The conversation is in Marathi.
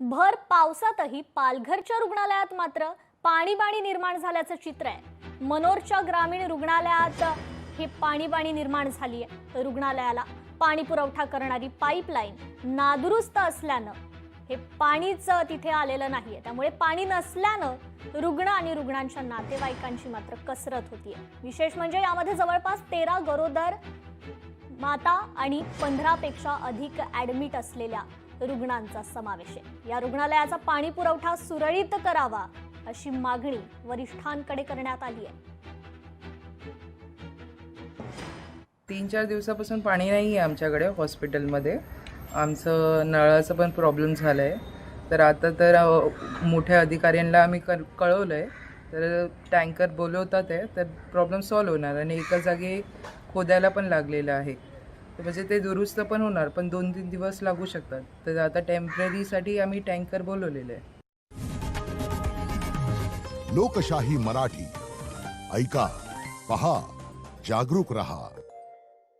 भर पावसातही पालघरच्या रुग्णालयात मात्र पाणीबाणी निर्माण झाल्याचं चित्र आहे। मनोरच्या ग्रामीण रुग्णालयात हे पाणीबाणी निर्माण झाली आहे। रुग्णालयाला पाणी पुरवठा करणारी पाईपलाईन नादुरुस्त असल्यानं हे पाणीच तिथे आलेलं नाहीये। त्यामुळे पाणी नसल्यानं रुग्ण आणि रुग्णांच्या नातेवाईकांची मात्र कसरत होतीये। विशेष म्हणजे यामध्ये जवळपास 13 गरोदर माता आणि 15 पेक्षा अधिक ऍडमिट असलेल्या रुग्णांचा समावेश आहे। या रुग्णालयाचा पाणी पुरवठा सुरळीत करावा अशी मागणी वरिष्ठांकडे करण्यात आली आहे। 3-4 दिवसापासून पाणी नाही आहे आमच्याकडे हॉस्पिटलमध्ये। आमचं नळाचं पण प्रॉब्लेम झाला आहे। तर आता तर मोठ्या अधिकाऱ्यांना आम्ही कळवलं आहे, तर टँकर बोलवतात आहे, तर प्रॉब्लेम सॉल्व्ह होणार आणि एका जागी खोदायला पण लागलेलं आहे। तर म्हणजे ते दुरुस्त पण होणार, पण 2-3 दिवस लागू शकतात। तर आता टेम्पररीसाठी आम्ही टँकर बोलवलेले आहे। लोकशाही मराठी ऐका, पहा, जागरूक रहा।